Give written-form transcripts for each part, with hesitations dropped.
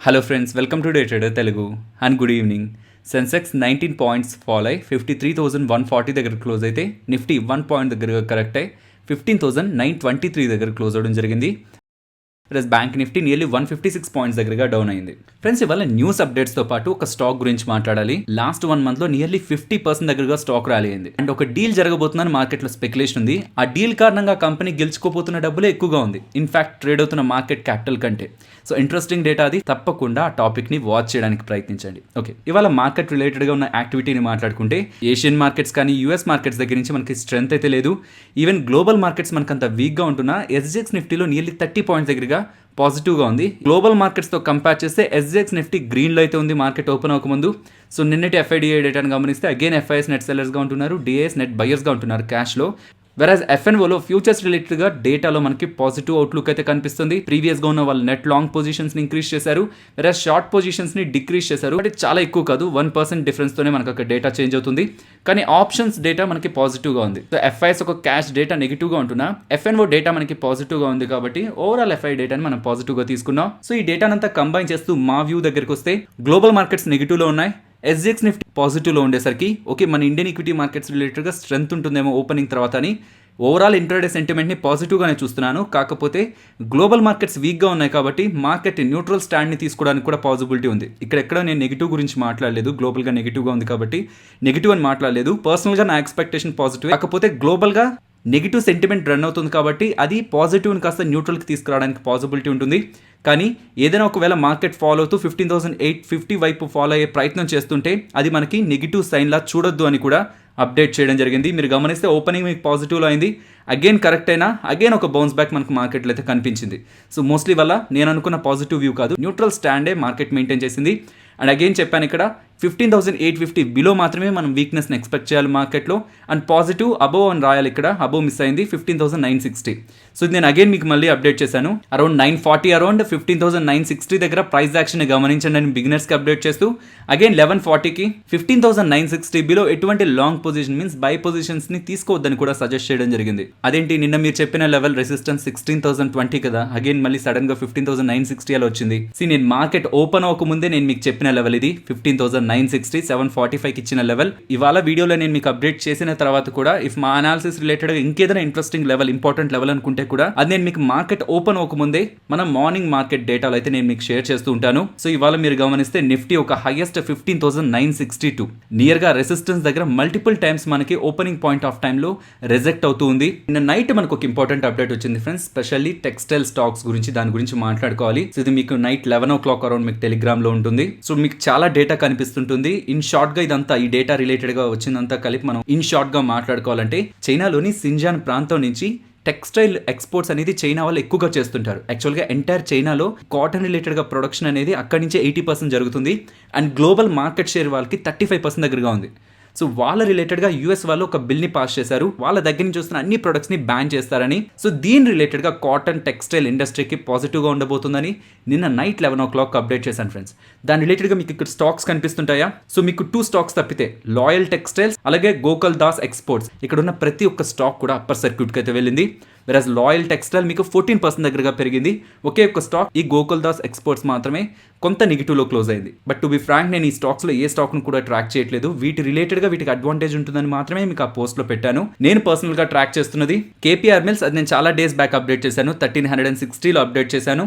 Hello friends, welcome to day trader Telugu and good evening. Sensex 19 points fall అయ్యి 53,140 దగ్గర close అయితే Nifty 1 point దగ్గర correct అయ్యి 15,923 దగ్గర క్లోజ్ అవడం జరిగింది. Plus bank Nifty nearly 156 points దగ్గరగా డౌన్ అయింది. ఫ్రెండ్స్, ఇవాళ న్యూస్ అప్డేట్స్తో పాటు ఒక స్టాక్ గురించి మాట్లాడాలి. లాస్ట్ 1 మంత్లో నియర్లీ 50% దగ్గరగా స్టాక్ ర్యాలీ అయింది అండ్ ఒక డీల్ జరగబోతుందని మార్కెట్లో స్పెక్యులేషన్ ఉంది. ఆ డీల్ కారణంగా కంపెనీ గెలుచుకోబోతున్న డబ్బులే ఎక్కువగా ఉంది, ఇన్ఫాక్ట్ ట్రేడ్ అవుతున్న మార్కెట్ క్యాపిటల్ కంటే. సో ఇంట్రెస్టింగ్ డేటా అది, తప్పకుండా ఆ టాపిక్ని వాచ్ చేయడానికి ప్రయత్నించండి. ఓకే, ఇవాళ మార్కెట్ రిలేటెడ్గా ఉన్న యాక్టివిటీని మాట్లాడుకుంటే ఏషియన్ మార్కెట్స్ కానీ యూఎస్ మార్కెట్స్ దగ్గర నుంచి మనకి స్ట్రెంత్ అయితే లేదు. ఈవెన్ గ్లోబల్ మార్కెట్స్ మనకు అంత వీక్గా ఉంటున్నా ఎస్జిఎక్స్ నిఫ్టీలో నియర్లీ 30 పాయింట్స్ దగ్గరగా పాజిటివ్గా ఉంది. గ్లోబల్ మార్కెట్స్తో కంపేర్ చేస్తే ఎస్జిఎక్స్ నిఫ్టీ గ్రీన్లో అయితే ఉంది మార్కెట్ ఓపెన్ అవ్వకముందు. సో నిన్నటి ఎఫ్ఐడిఐ డేటాను గమనిస్తే అగైన్ ఎఫ్ఐఎస్ నెట్ సెల్లర్స్గా ఉంటున్నారు, డిఐఎస్ నెట్ బయర్స్గా ఉంటున్నారు క్యాష్లో. వెరాజ్ ఎఫ్ఎన్ఓలో ఫ్యూచర్స్ రిలేటెడ్గా డేటాలో మనకి పాజిటివ్ అవుట్లుక్ అయితే కనిపిస్తుంది. ప్రీవియస్గా ఉన్న వాళ్ళు నెట్ లాంగ్ పొజిషన్స్ని ఇంక్రీజ్ చేశారు, వెరాజ్ షార్ట్ పొజిషన్స్ని డిక్రీజ్ చేశారు. అంటే చాలా ఎక్కువ కాదు, 1% డిఫరెన్స్తోనే మనకు అక్కడ డేటా చేంజ్ అవుతుంది. కానీ ఆప్షన్స్ డేటా మనకి పాజిటివ్గా ఉంది. సో ఎఫ్ఐఎస్ ఒక క్యాష్ డేటా నెగిటివ్గా ఉంటున్నా ఎఫ్ఎన్ఓ డేటా మనకి పాజిటివ్గా ఉంది కాబట్టి ఓవరాల్ ఎఫ్ఐ డేటాని మనం పాజిటివ్గా తీసుకున్నాం. సో ఈ డేటానంతా కంబైన్ చేస్తూ మా వ్యూ దగ్గరికి వస్తే గ్లోబల్ మార్కెట్స్ నెగిటివ్లో ఉన్నాయి, ఎస్జిఎక్స్ నిఫ్టీ పాజిటివ్లో ఉండేసరికి ఓకే మన ఇండియన్ ఈక్విటీ మార్కెట్స్ రిలేటెడ్గా స్ట్రెంత్ ఉంటుందేమో ఓపెనింగ్ తర్వాత అని ఓవరాల్ ఇంట్రాడే సెంటిమెంట్ని పాజిటివ్గానే చూస్తున్నాను. కాకపోతే గ్లోబల్ మార్కెట్స్ వీక్గా ఉన్నాయి కాబట్టి మార్కెట్ న్యూట్రల్ స్టాండ్ని తీసుకోవడానికి కూడా పాసిబిలిటీ ఉంది. ఇక్కడెక్కడ నేను నెగిటివ్ గురించి మాట్లాడలేదు, గ్లోబల్గా నెగిటివ్గా ఉంది కాబట్టి నెగిటివ్ అని మాట్లాడలేదు. పర్సనల్గా నా ఎక్స్పెక్టేషన్ పాజిటివ్, కాకపోతే గ్లోబల్గా నెగిటివ్ సెంటిమెంట్ రన్ అవుతుంది కాబట్టి అది పాజిటివ్ని కాస్త న్యూట్రల్కి తీసుకురావడానికి పాసిబిలిటీ ఉంటుంది. కానీ ఏదైనా ఒకవేళ మార్కెట్ ఫాలో అవుతూ 15,850 వైపు ఫాలో అయ్యే ప్రయత్నం చేస్తుంటే అది మనకి నెగిటివ్ సైన్లా చూడొద్దు అని కూడా అప్డేట్ చేయడం జరిగింది. మీరు గమనిస్తే ఓపెనింగ్ మీకు పాజిటివ్లో అయింది, అగైన్ కరెక్ట్ అయినా అగైన్ ఒక బౌన్స్ బ్యాక్ మనకు మార్కెట్లో అయితే కనిపించింది. సో మోస్ట్లీ వల్ల నేను అనుకున్న పాజిటివ్ వ్యూ కాదు, న్యూట్రల్ స్టాండే మార్కెట్ మెయింటైన్ చేసింది. అండ్ అగైన్ చెప్పాను ఇక్కడ 15,850 బిలో మాత్రమే మనం వీక్నెస్ని ఎక్స్పెక్ట్ చేయాలి మార్కెట్లో. అండ్ పాజిటివ్ అబోవ్ అని రాయాలి, ఇక్కడ అబోవ్ మిస్ అయింది 15,960. సో ఇది నేను అగైన్ మీకు మళ్ళీ అప్డేట్ చేశాను. అరౌండ్ 940 అరౌండ్ 15,960 దగ్గర ప్రైస్ యాక్షన్ గమనించండి అని బిగినర్స్కి అప్డేట్ చేస్తూ అగైన్ 1140కి 15,960 బిలో ఎటువంటి లాంగ్ పొజిషన్ మీన్స్ బై పొజిషన్స్ని తీసుకోవద్దని కూడా సజెస్ట్ చేయడం జరిగింది. అదేంటి నిన్న మీరు చెప్పిన లెవెల్ రెసిస్టెన్స్ 16,020 కదా, అగైన్ మళ్ళీ సడన్గా 15,960 అలా వచ్చింది. నేను మార్కెట్ ఓపెన్ అవ్వకముందే నేను మీకు చెప్పిన లెవెల్ ఇది 15,960 745కి ఇచ్చిన లెవెల్. ఇవాళ వీడియోలో నేను మీకు అప్డేట్ చేసిన తర్వాత కూడా ఇఫ్ మా అనాలిసిస్ రిలేటెడ్గా ఇంకేదైనా ఇంట్రెస్టింగ్ లెవెల్ ఇంపార్టెంట్ లెవెల్ అనుకుంటే కూడా అది నేను మీకు మార్కెట్ ఓపెన్ అవ్వకముందే మనం మార్నింగ్ మార్కెట్ డేటాలో అయితే నేను మీకు షేర్ చేస్తూ ఉంటాను. సో ఇవాళ మీరు గమనిస్తే నిఫ్టీ ఒక హైయెస్ట్ 15,962 నియర్గా రెసిస్టెన్స్ దగ్గర మల్టిపుల్ టైమ్స్ మనకి ఓపెనింగ్ పాయింట్ ఆఫ్ టైంలో రిజెక్ట్ అవుతూ ఉంది. నిన్న నైట్ మనకు ఒక ఇంపార్టెంట్ అప్డేట్ వచ్చింది ఫ్రెండ్స్, స్పెషల్లీ టెక్స్టైల్ స్టాక్స్ గురించి, దాని గురించి మాట్లాడుకోవాలి. సో ఇది మీకు నైట్ 11 o'clock అరౌండ్ మీకు టెలిగ్రామ్లో ఉంటుంది. సో మీకు చాలా డేటా కనిపిస్తుంటుంది. ఇన్ షార్ట్గా ఇదంతా ఈ డేటా రిలేటెడ్గా వచ్చిందంతా కలిపి మనం ఇన్ షార్ట్గా మాట్లాడుకోవాలంటే చైనాలోని సింజాన్ ప్రాంతం నుంచి టెక్స్టైల్ ఎక్స్పోర్ట్స్ అనేది చైనా వాళ్ళు ఎక్కువగా చేస్తుంటారు. యాక్చువల్గా ఎంటైర్ చైనాలో కాటన్ రిలేటెడ్గా ప్రొడక్షన్ అనేది అక్కడి నుంచే 80% జరుగుతుంది అండ్ గ్లోబల్ మార్కెట్ షేర్ వాళ్ళకి 35% దగ్గరగా ఉంది. సో వాళ్ళ రిలేటెడ్గా యూఎస్ వాళ్ళు ఒక బిల్ని పాస్ చేశారు, వాళ్ళ దగ్గర నుంచి వస్తున్న అన్ని ప్రొడక్ట్స్ని బ్యాన్ చేస్తారని. సో దీని రిలేటెడ్గా కాటన్ టెక్స్టైల్ ఇండస్ట్రీకి పాజిటివ్గా ఉండబోతుందని నిన్న నైట్ 11 o'clock అప్డేట్ చేశాను ఫ్రెండ్స్. దాని రిలేటెడ్గా మీకు ఇక్కడ స్టాక్స్ కనిపిస్తుంటాయా? సో మీకు 2 స్టాక్స్ తప్పితే లాయల్ టెక్స్టైల్స్ అలాగే గోకుల్ దాస్ ఎక్స్పోర్ట్స్, ఇక్కడ ఉన్న ప్రతి ఒక్క స్టాక్ కూడా అప్పర్ సర్క్యూట్కి అయితే వెళ్ళింది. వెరాజ్ లాయల్ టెక్స్టైల్ మీకు 14% దగ్గరగా పెరిగింది. ఒకే ఒక స్టాక్ ఈ గోకుల్ దాస్ ఎక్స్పోర్ట్స్ మాత్రమే కొంత నెగిటివ్లో క్లోజ్ అయింది. బట్ టు బి ఫ్రాంక్ నేను ఈ స్టాక్స్లో ఏ స్టాక్ను కూడా ట్రాక్ చేయట్లేదు, వీటి రిలేటెడ్గా వీటికి అడ్వాంటేజ్ ఉంటుందని మాత్రమే మీకు ఆ పోస్ట్లో పెట్టాను. నేను పర్సనల్గా ట్రాక్ చేస్తున్నది కేపీఆర్ మిల్స్, అది నేను చాలా డేస్ బ్యాక్ అప్డేట్ చేశాను, 1360లో అప్డేట్ చేశాను.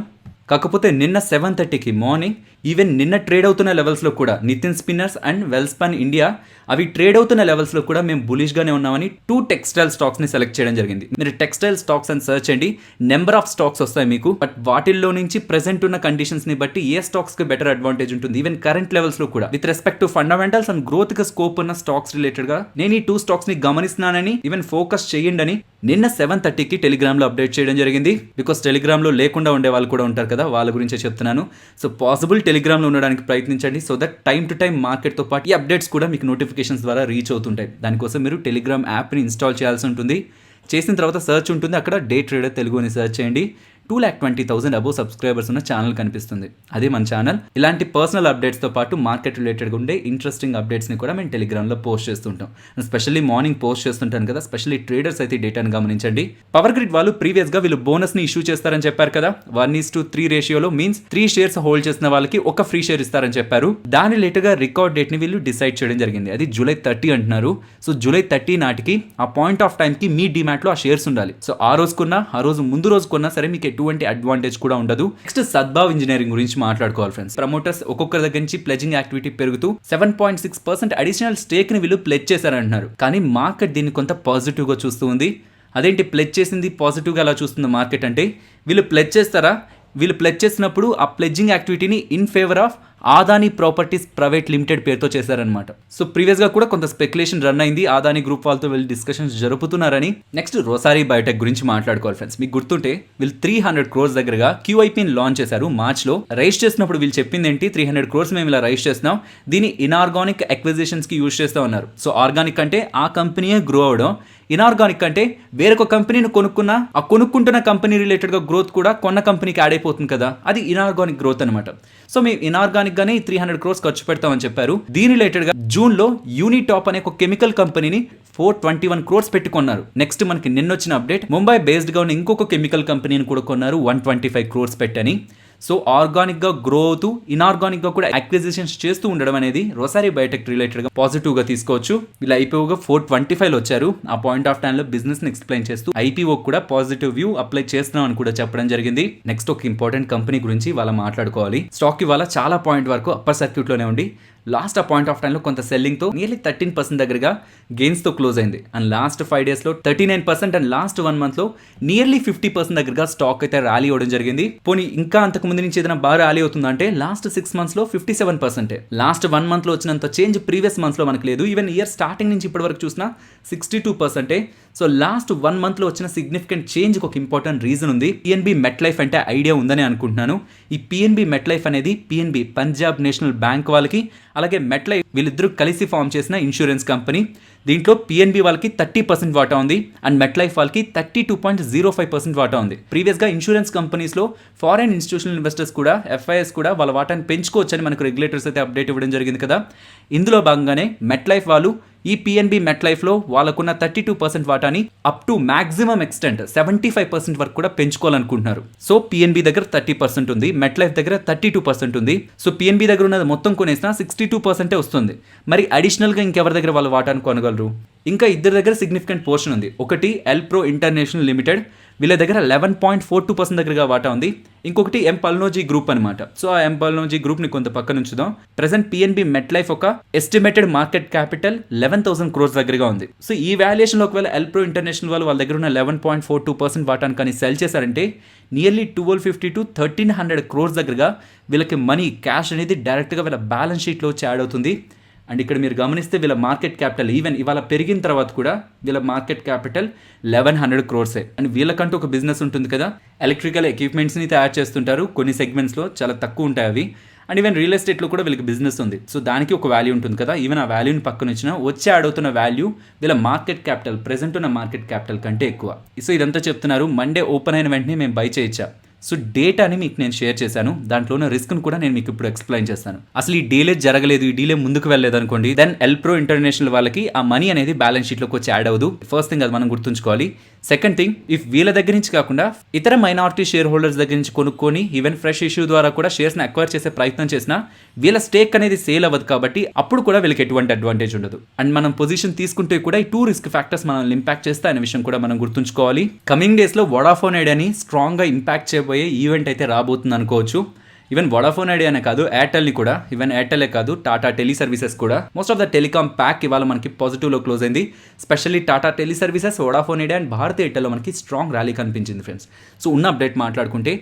కాకపోతే నిన్న 7:30కి మార్నింగ్ ఈవెన్ నిన్న ట్రేడ్ అవుతున్న లెవెల్స్లో కూడా Nitin spinners and Welspun India అవి ట్రేడ్ అవుతున్న లెవెల్స్లో కూడా మేము బులిష్గానే ఉన్నామని 2 టెక్స్టైల్ స్టాక్స్ని సెలెక్ట్ చేయడం జరిగింది. మీరు టెక్స్టైల్ స్టాక్స్ అని సర్చ్ చేయండి, నెంబర్ ఆఫ్ స్టాక్స్ వస్తాయి మీకు. బట్ వాటిల్లో నుంచి ప్రెసెంట్ ఉన్న కండిషన్స్ని బట్టి ఏ స్టాక్స్కి బెటర్ అడ్వాంటేజ్ ఉంటుంది ఈవెన్ కరెంట్ లెవెల్స్లో కూడా with respect to fundamentals and గ్రోత్కి స్కోప్ ఉన్న స్టాక్స్ రిలేటెడ్గా నేను ఈ 2 స్టాక్స్ని గమనిస్తున్నానని ఈవెన్ ఫోకస్ చేయండి అని నిన్న 7:30కి టెలిగ్రామ్లో అప్డేట్ చేయడం జరిగింది. బికాస్ టెలిగ్రామ్లో లేకుండా ఉండే వాళ్ళు కూడా ఉంటారు కదా, వాళ్ళ గురించే చెప్తున్నాను. సో పాసిబుల్ టెలిగ్రామ్లో ఉండడానికి ప్రయత్నించండి, so that time to time మార్కెట్తో పాటు ఈ అప్డేట్స్ కూడా మీకు నోటిఫికేషన్స్ ద్వారా రీచ్ అవుతుంటాయి. దానికోసం మీరు టెలిగ్రామ్ యాప్ని ఇన్స్టాల్ చేయాల్సి ఉంటుంది. చేసిన తర్వాత సర్చ్ ఉంటుంది, అక్కడ డే ట్రేడర్ తెలుగు అని సర్చ్ చేయండి. 2,20,000 అబోవ్ సబ్స్క్రైబర్స్ ఉన్న ఛానల్ కనిపిస్తుంది. అదే మన ఛానల్. ఇలాంటి పర్సనల్ అప్డేట్స్తో పాటు మార్కెట్ రిలేటెడ్గా ఉండే ఇంట్రెస్టింగ్ అప్డేట్స్ని కూడా మేము టెలిగ్రామ్లో పోస్ట్ చేస్తుంటాం. స్పెషల్లీ మార్నింగ్ పోస్ట్ చేస్తుంటాను కదా, స్పెషల్లీ ట్రేడర్స్ అయితే డేటాను గమనించండి. పవర్ గ్రిడ్ వాళ్ళు ప్రీవియస్గా వీళ్ళు బోనస్ని ఇష్యూ చేస్తారని చెప్పారు కదా, 1:3 రేషియోలో మీన్స్ 3 షేర్స్ హోల్డ్ చేసిన వాళ్ళకి ఒక ఫ్రీ షేర్ ఇస్తారని చెప్పారు. దాని రిలేటెడ్గా రికార్డ్ డేట్ని వీళ్ళు డిసైడ్ చేయడం జరిగింది. అది July 30 అంటున్నారు. సో July 30 నాటికి ఆ పాయింట్ ఆఫ్ టైంకి మీ డిమాట్లో ఆ షేర్స్ ఉండాలి. సో ఆ రోజు ముందు రోజు కొన్నా సరే మీకు ఎటువంటి అడ్వాంటేజ్ కూడా ఉండదు. నెక్స్ట్ సద్భావ్ ఇంజనీరింగ్ గురించి మాట్లాడుకోవాలి ఫ్రెండ్స్. ప్రమోటర్స్ ఒక్కొక్కరి దగ్గర నుంచి ప్లెజింగ్ యాక్టివిటీ పెరుగుతూ 7.6% అడిషనల్ స్టేక్ ని వీళ్ళు ప్లెజ్ చేశారంటున్నారు. కానీ మార్కెట్ దీన్ని కొంత పాజిటివ్ గా చూస్తూ ఉంది. అదేంటి ప్లెజ్ చేసింది పాజిటివ్ గా అలా చూస్తుంది మార్కెట్ అంటే, వీళ్ళు ప్లెజ్ చేస్తారా? వీళ్ళు ప్లెజ్ చేసినప్పుడు ఆ ప్లెడ్జింగ్ యాక్టివిటీని in favour of Adani properties private limited పేరుతో చేశారనమాట. సో ప్రీవియస్గా కూడా కొంత స్పెక్యులేషన్ రన్ అయింది, ఆదాని గ్రూప్ వాళ్ళతో వీళ్ళు డిస్కషన్స్ జరుపుతున్నారని. నెక్స్ట్ రోసారీ బయోటెక్ గురించి మాట్లాడుకోవాలి ఫ్రెండ్స్. మీకు గుర్తుంటే వీళ్ళు 300 crores దగ్గరగా QIPని లాంచ్ చేశారు మార్చ్లో. రైజ్ చేసినప్పుడు వీళ్ళు చెప్పింది ఏంటి, 300 crores మేము ఇలా రైజ్ చేస్తున్నాం, దీన్ని ఇన్ఆర్గానిక్ అక్విజిషన్స్కి యూజ్ చేస్తూ ఉన్నారు. సో ఆర్గానిక్ అంటే ఆ కంపెనీయే గ్రో అవడం, ఇన్ఆర్గానిక్ అంటే వేరొక కంపెనీని కొనుక్కున్న ఆ కొనుక్కుంటున్న కంపెనీ రిలేటెడ్గా గ్రోత్ కూడా కొన్న కంపెనీకి యాడ్ అయిపోతుంది కదా, అది ఇన్ఆర్గానిక్ గ్రోత్ అనమాట. సో మేము ఇన్ఆర్గానిక్ గానే 300 crores ఖర్చు పెడతామని చెప్పారు. దీని రిలేటెడ్గా జూన్లో యూనిటాప్ అనే ఒక కెమికల్ కంపెనీని 421 crores పెట్టి కొన్నారు. నెక్స్ట్ మనకి నిన్నొచ్చిన అప్డేట్, ముంబై బేస్డ్గా ఉన్న ఇంకొక కెమికల్ కంపెనీని కూడా కొన్నారు 125 crores పెట్టని. సో ఆర్గానిక్గా గ్రో అవుతూ ఇన్ఆర్గానిక్గా కూడా అక్విజిషన్స్ చేస్తూ ఉండడం అనేది రోసారీ బయోటెక్ రిలేటెడ్గా పాజిటివ్గా తీసుకోవచ్చు. వీళ్ళు ఐపీఓగా 425లో వచ్చారు. ఆ పాయింట్ ఆఫ్ టైంలో బిజినెస్ని ఎక్స్ప్లెయిన్ చేస్తూ ఐపీఓ కూడా పాజిటివ్ వ్యూ అప్లై చేస్తున్నాం అని కూడా చెప్పడం జరిగింది. నెక్స్ట్ ఒక ఇంపార్టెంట్ కంపెనీ గురించి వాళ్ళ మాట్లాడుకోవాలి. స్టాక్ ఇవాళ చాలా పాయింట్ వరకు అప్పర్ సర్క్యూట్లోనే ఉండి లాస్ట్ ఆ పాయింట్ ఆఫ్ టైంలో కొంత సెల్లింగ్తో నియర్లీ 13% దగ్గరగా గెయిన్స్తో క్లోజ్ అయింది. అండ్ లాస్ట్ 5 daysలో 39% అండ్ లాస్ట్ 1 monthలో నియర్లీ 50% దగ్గరగా స్టాక్ అయితే ర్యాలీ అవ్వడం జరిగింది. పోనీ ఇంకా అంతకు ముందు నుంచి ఏదైనా బాగా ర్యాలీ అవుతుందంటే లాస్ట్ 6 monthsలో 57%. లాస్ట్ 1 monthలో వచ్చినంత చేంజ్ ప్రీవియస్ మంత్స్లో మనకు లేదు. ఈవెన్ ఇయర్ స్టార్టింగ్ నుంచి ఇప్పటి వరకు చూసినా 62%. సో లాస్ట్ 1 monthలో వచ్చిన సిగ్నిఫికెంట్ చేంజ్ ఒక ఇంపార్టెంట్ రీజన్ ఉంది. PNB మెట్లైఫ్ అంటే ఐడియా ఉందని అనుకుంటున్నాను. ఈ PNB మెట్లైఫ్ అనేది PNB పంజాబ్ నేషనల్ బ్యాంక్ వాళ్ళకి, అలాగే మెట్లైఫ్ వీళ్ళిద్దరూ కలిసి ఫామ్ చేసిన ఇన్సూరెన్స్ కంపెనీ. దీంట్లో PNB వాళ్ళకి 30% వాటా ఉంది అండ్ మెట్లైఫ్ వాళ్ళకి 32.05% వాటా ఉంది. ప్రీవియస్గా ఇన్సూరెన్స్ కంపెనీస్లో ఫారెన్ ఇన్స్టిట్యూషనల్ ఇన్వెస్టర్స్ కూడా FIS కూడా వాళ్ళ వాటాని పెంచుకోవచ్చని మనకు రెగ్యులేటర్స్ అయితే అప్డేట్ ఇవ్వడం జరిగింది కదా. ఇందులో భాగంగానే మెట్లైఫ్ వాళ్ళు ఈ PNB మెట్లైఫ్లో వాళ్ళకున్న 32% వాటాని అప్ టు మ్యాక్సిమం ఎక్స్టెంట్ 75% వరకు కూడా పెంచుకోవాలనుకుంటున్నారు. సో PNB దగ్గర 30% ఉంది, మెట్లైఫ్ దగ్గర 32% ఉంది. సో PNB దగ్గర ఉన్నది మొత్తం కొనేసినా 62% వస్తుంది. మరి అడిషనల్గా ఇంకెవరి దగ్గర వాళ్ళ వాటాను కొనగలరు? ఇంకా ఇద్దరి దగ్గర సిగ్నిఫికెంట్ పోర్షన్ ఉంది. ఒకటి ఎల్ప్రో ఇంటర్నేషనల్ లిమిటెడ్, వీళ్ళ దగ్గర 11.42% దగ్గరగా వాటా ఉంది. ఇంకొకటి ఎం పల్నోజీ గ్రూప్ అనమాట. సో ఆ ఎం పల్నోజీ గ్రూప్ని కొంత పక్కన ఉంచుదాం. ప్రెసెంట్ PNB మెట్లైఫ్ ఒక ఎస్టిమేటెడ్ మార్కెట్ క్యాపిటల్ 11,000 crores దగ్గరగా ఉంది. సో ఈ వాల్యుయేషన్లో ఒకవేళ ఎల్ప్రో ఇంటర్నేషనల్ వాళ్ళ దగ్గర ఉన్న 11.42% వాటాను కానీ సెల్ చేశారంటే నియర్లీ 1250 to 1300 crores దగ్గరగా వీళ్ళకి మనీ క్యాష్ అనేది డైరెక్ట్గా వీళ్ళ బ్యాలెన్స్ షీట్లో వచ్చి యాడ్ అవుతుంది. అండ్ ఇక్కడ మీరు గమనిస్తే వీళ్ళ మార్కెట్ క్యాపిటల్ ఈవెన్ ఇవాళ పెరిగిన తర్వాత కూడా వీళ్ళ మార్కెట్ క్యాపిటల్ 1100 crores. అండ్ వీళ్ళకంటూ ఒక బిజినెస్ ఉంటుంది కదా, ఎలక్ట్రికల్ ఎక్విప్మెంట్స్ని తయారు చేస్తుంటారు. కొన్ని సెగ్మెంట్స్లో చాలా తక్కువ ఉంటాయి అవి. అండ్ ఈవెన్ రియల్ ఎస్టేట్లో కూడా వీళ్ళకి బిజినెస్ ఉంది. సో దానికి ఒక వాల్యూ ఉంటుంది కదా, ఈవెన్ ఆ వాల్యూని పక్కన వచ్చినా వచ్చి యాడ్ అవుతున్న వాల్యూ వీళ్ళ మార్కెట్ క్యాపిటల్ ప్రెసెంట్ ఉన్న మార్కెట్ క్యాపిటల్ కంటే ఎక్కువ. సో ఇదంతా చెప్తున్నారు. మండే ఓపెన్ అయిన వెంటనే మేము బై చేయొచ్చా? సో డేటాని మీకు నేను షేర్ చేశాను, దాంట్లో ఉన్న రిస్క్ను కూడా నేను మీకు ఇప్పుడు ఎక్స్ప్లెయిన్ చేస్తాను. అసలు ఈ డీలే జరగలేదు, ఈ డీలే ముందుకు వెళ్ళలేదు అనుకోండి, దెన్ ఎల్ప్రో ఇంటర్నేషనల్ వాళ్ళకి ఆ మనీ అనేది బ్యాలెన్స్ షీట్లోకి వచ్చి యాడ్ అవ్వదు. ఫస్ట్ థింగ్ అది మనం గుర్తుంచుకోవాలి. సెకండ్ థింగ్, ఇఫ్ వీళ్ళ దగ్గర నుంచి కాకుండా ఇతర మైనారిటీ షేర్ హోల్డర్స్ దగ్గర నుంచి కొనుక్కొని ఈవెన్ ఫ్రెష్ ఇష్యూ ద్వారా కూడా షేర్స్ని అక్వైర్ చేసే ప్రయత్నం చేసినా వీళ్ళ స్టేక్ అనేది సేల్ అవ్వదు కాబట్టి అప్పుడు కూడా వీళ్ళకి ఎటువంటి అడ్వాంటేజ్ ఉండదు. అండ్ మనం పొజిషన్ తీసుకుంటే కూడా ఈ 2 రిస్క్ ఫ్యాక్టర్స్ మనల్ని ఇంపాక్ట్ చేస్తే అనే విషయం కూడా మనం గుర్తుంచుకోవాలి. కమింగ్ డేస్లో వోడాఫోన్ ఐడియాని స్ట్రాంగ్గా ఇంపాక్ట్ చేయబోయే ఈవెంట్ అయితే రాబోతుంది అనుకోవచ్చు. ఈవెన్ వోడాఫోన్ ఐడియానే కాదు, ఎయిర్టెల్ని కూడా, ఈవెన్ ఎయిర్టెలే కాదు టాటా టెలి సర్వీసెస్ కూడా most of the telecom pack ఇవాళ మనకి పాజిటివ్లో క్లోజ్ అయింది. Specially Tata tele services, Vodafone Idea and Bharti ఎయిర్టెల్లో మనకి స్ట్రాంగ్ ర్యాలీ కనిపించింది ఫ్రెండ్స్. సో ఉన్న అప్డేట్ మాట్లాడుకుంటే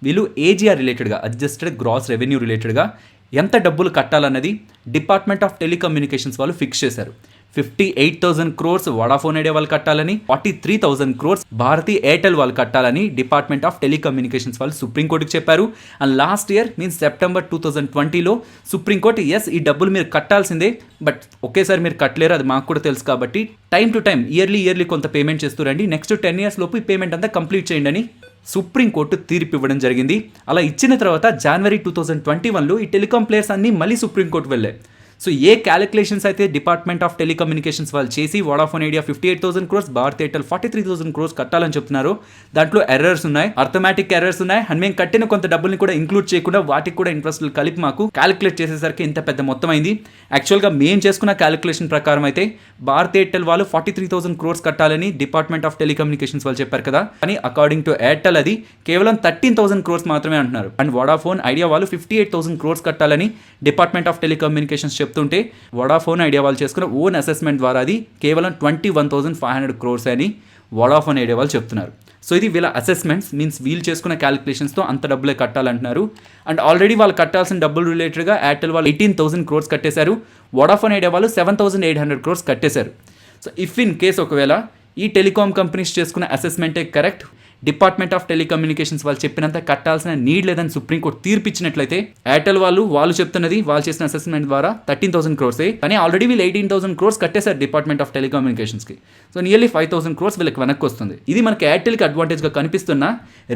వీళ్ళు AGR రిలేటెడ్గా, అడ్జస్టెడ్ గ్రాస్ రెవెన్యూ రిలేటెడ్గా ఎంత డబ్బులు కట్టాలన్నది డిపార్ట్మెంట్ ఆఫ్ టెలికమ్యూనికేషన్స్ వాళ్ళు ఫిక్స్ చేశారు. 58,000 crores వోడాఫోన్ ఐడియా వాళ్ళు కట్టాలని, 43,000 crores భారతీ ఎయిర్టెల్ వాళ్ళు కట్టాలని డిపార్ట్మెంట్ ఆఫ్ టెలికమ్యూనికేషన్స్ వాళ్ళు సుప్రీంకోర్టుకి చెప్పారు. And last year means September 2020లో సుప్రీంకోర్టు ఎస్ ఈ డబ్బులు మీరు కట్టాల్సిందే, బట్ ఒకేసారి మీరు కట్టలేరు, అది మాకు కూడా తెలుసు కాబట్టి టైం టు టైం ఇయర్లీ కొంత పేమెంట్ చేస్తూ రండి, నెక్స్ట్ 10 years లోపు ఈ పేమెంట్ అంతా కంప్లీట్ చేయండి అని సుప్రీంకోర్టు తీర్పు ఇవ్వడం జరిగింది. అలా ఇచ్చిన తర్వాత జనవరి 2021లో ఈ టెలికాం ప్లేయర్స్ అన్నీ మళ్ళీ సుప్రీంకోర్టు వెళ్ళాయి. సో ఏ క్యాలిక్యులేషన్స్ అయితే డిపార్ట్మెంట్ ఆఫ్ టెలికమ్యూనికేషన్స్ వాళ్ళు చేసి Vodafone idea 58,000 crores, Bharat Airtel 43,000 crores కట్టాలని చెప్తున్నారు. దాంట్లో ఎర్రర్స్ ఉన్నాయి, అర్థమెటిక్ ఎర్రర్స్ ఉన్నాయి, అండ్ మేము కట్టిన కొంత డబ్బుల్ని కూడా ఇంక్లూడ్ చేయకుండా వాటికి కూడా ఇంట్రెస్ట్లు కలిపి మాకు క్యాలిక్యులేట్ చేసేసరికి ఇంత పెద్ద మొత్తం అయింది. యాక్చువల్గా మేము చేసుకున్న క్యాలిక్యులేషన్ ప్రకారం అయితే భారత్ ఎయిర్టెల్ వాళ్ళు 43,000 crores కట్టాలని డిపార్ట్మెంట్ ఆఫ్ టెలికమ్యూనికేషన్స్ వాళ్ళు చెప్పారు కదా, కానీ అకార్డింగ్ టు ఎయిర్టెల్ అది కేవలం 13,000 crores మాత్రమే అంటున్నారు. అండ్ వోడాఫోన్ ఐడియా వాళ్ళు 58,000 crores కట్టాలని డిపార్ట్మెంట్ ఆఫ్ టెలికమ్యూనికేషన్స్ చెప్తుంటే వోడాఫోన్ ఐడియా వాళ్ళు చేసుకున్న ఓన్ అసెస్మెంట్ ద్వారా అది కేవలం 21,500 crores అని వోడాఫోన్ ఐడియా వాళ్ళు చెప్తున్నారు. సో ఇది వీళ్ళ అసెస్మెంట్స్, మీన్స్ వీళ్ళు చేసుకున్న క్యాలిక్యులేషన్స్తో అంత డబ్బులే కట్టాలంటున్నారు. అండ్ ఆల్రెడీ వాళ్ళు కట్టాల్సిన డబ్బులు రిలేటెడ్గా ఎయిర్టెల్ వాళ్ళు 18,000 crores కట్టేశారు, వోడాఫోన్ ఐడియా వాళ్ళు 7,800 crores కట్టేశారు. సో ఇఫ్ ఇన్ కేస్ ఒకవేళ ఈ టెలికాం కంపెనీస్ చేసుకున్న అసెస్మెంటే కరెక్ట్, డిపార్ట్మెంట్ ఆఫ్ టెలికమ్యూనికేషన్స్ వాళ్ళు చెప్పినంత కట్టాల్సిన నీడ్ లేదని సుప్రీంకోర్టు తీర్పు ఇచ్చినట్లయితే ఎయిర్టెల్ వాళ్ళు చెప్తున్నది వాళ్ళు చేసిన అసెస్మెంట్ ద్వారా 13,000 crores, కానీ ఆల్రెడీ వీళ్ళు 18,000 crores కట్టేశారు డిపార్ట్మెంట్ ఆఫ్ టెలికమ్యూనికేషన్స్కి. సో నియర్లీ 5,000 crores వీళ్ళకి వెనక్కి వస్తుంది. ఇది మనకి ఎయిర్టెల్కి అడ్వాంటేజ్గా కనిపిస్తున్నా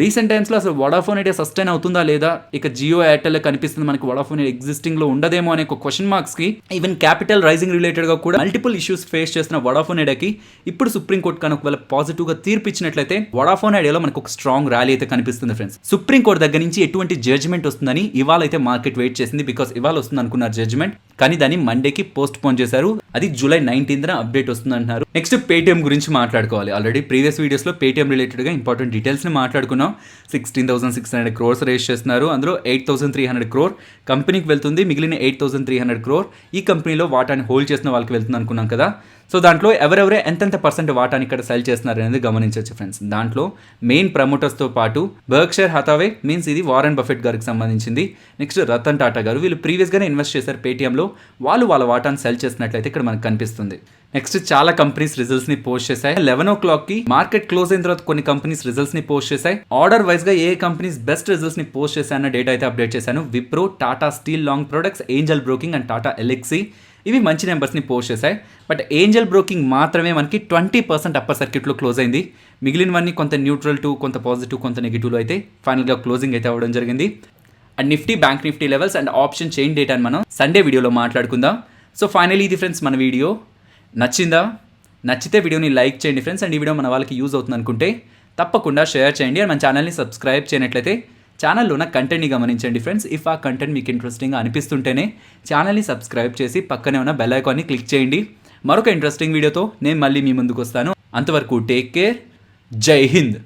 రీసెంట్ టైమ్స్లో అసలు వోడాఫోన్ ఐడియా సస్టైన్ అవుతుందా లేదా, ఇక జియో ఎయిర్టెల్ కనిపిస్తుంది మనకి వోడాఫోన్ ఎగ్జిస్టింగ్లో ఉండదేమో అనే ఒక క్వశ్చన్ మార్క్స్కి, ఈవెన్ క్యాపిటల్ రైజింగ్ రిలేటెడ్గా కూడా మల్టిపుల్ ఇష్యూస్ ఫేస్ చేస్తున్న వోడాఫోన్ ఐడియాకి ఇప్పుడు సుప్రీంకోర్టు కనుక ఒకవేళ పాజిటివ్గా తీర్పు ఇచ్చినట్లయితే వోడాఫోన్ ఐడియాలో మనకు ఒక స్ట్రాంగ్ ర్యాలీ అయితే కనిపిస్తుంది ఫ్రెండ్స్. సుప్రీంకోర్టు దగ్గర నుంచి ఎటువంటి జడ్జ్మెంట్ వస్తుందని ఇవాళ అయితే మార్కెట్ వెయిట్ చేసింది, బికాస్ ఇవాళ వస్తుంది అనుకున్నారు జడ్జ్మెంట్, కానీ దాన్ని మండేకి పోస్ట్ పోన్ చేశారు. అది జూలై 19th అప్డేట్ వస్తుంది అంటున్నారు. నెక్స్ట్ పేటిఎం గురించి మాట్లాడుకోవాలి. ఆల్రెడీ ప్రీవియస్ వీడియోస్లో పేటిఎం రిలేటెడ్గా ఇంపార్టెంట్ డీటెయిల్స్ని మాట్లాడుకున్నాం. 16,600 crores రేస్ చేస్తున్నారు, అందులో 8,300 crore కంపెనీకి వెళ్తుంది, మిగిలిన 8,300 crore ఈ కంపెనీలో వాటాని హోల్డ్ చేసిన వాళ్ళకి వెళ్తుంది అనుకున్నాం కదా. సో దాంట్లో ఎవరెవరే ఎంతెంత పర్సెంట్ వాటాని ఇక్కడ సెల్ చేస్తున్నారు అనేది గమనించవచ్చు ఫ్రెండ్స్. దాంట్లో మెయిన్ ప్రమోటర్స్తో పాటు బర్క్షైర్ హతావే, మీన్స్ ఇది వారెన్ బఫెట్ గారికి సంబంధించింది, నెక్స్ట్ రతన్ టాటా గారు, వీళ్ళు ప్రీవియస్గానే ఇన్వెస్ట్ చేశారు పేటీఎంలో, వాళ్ళు వాళ్ళ వాటాను సెల్ చేసినట్లయితే ఇక్కడ మనకు కనిపిస్తుంది. నెక్స్ట్ చాలా కంపెనీస్ రిజల్ట్స్ ని పోస్ట్ చేశాయి. 11 o'clock మార్కెట్ క్లోజ్ అయిన తర్వాత కొన్ని కంపెనీస్ రిజల్ట్స్ ని పోస్ట్ చేశాయి. ఆర్డర్ వైజ్ గా ఏ కంపెనీస్ బెస్ట్ రిజల్ట్స్ ని పోస్ట్ చేశాయన్న డేటా అయితే అప్డేట్ చేశాను. Wipro, Tata steel long products, Angel broking and Tata LXI ఇవి మంచి నెంబర్స్ని పోస్ట్ చేశాయి. బట్ ఏంజల్ బ్రోకింగ్ మాత్రమే మనకి 20% అప్పర్ సర్క్యూట్లో క్లోజ్ అయింది. మిగిలినవన్నీ కొంత న్యూట్రల్ టు, కొంత పాజిటివ్, కొంత నెగిటివ్లో అయితే ఫైనల్గా క్లోజింగ్ అయితే అవ్వడం జరిగింది. And Nifty, bank Nifty levels and option chain data అని మనం సండే వీడియోలో మాట్లాడుకుందాం. సో ఫైనలీ ఇది ఫ్రెండ్స్ మన వీడియో. నచ్చితే వీడియోని లైక్ చేయండి ఫ్రెండ్స్. అండ్ ఈ వీడియో మన వాళ్ళకి యూజ్ అవుతుంది అనుకుంటే తప్పకుండా షేర్ చేయండి. అండ్ మన ఛానల్ని సబ్స్క్రైబ్ చేయనట్లయితే ఛానల్లో ఉన్న కంటెంట్ని గమనించండి ఫ్రెండ్స్. ఇఫ్ ఆ కంటెంట్ మీకు ఇంట్రెస్టింగ్గా అనిపిస్తుంటేనే ఛానల్ని సబ్స్క్రైబ్ చేసి పక్కనే ఉన్న బెల్ ఐకాన్ని క్లిక్ చేయండి. మరొక ఇంట్రెస్టింగ్ వీడియోతో నేను మళ్ళీ మీ ముందుకు వస్తాను. అంతవరకు టేక్ కేర్. జై హింద్.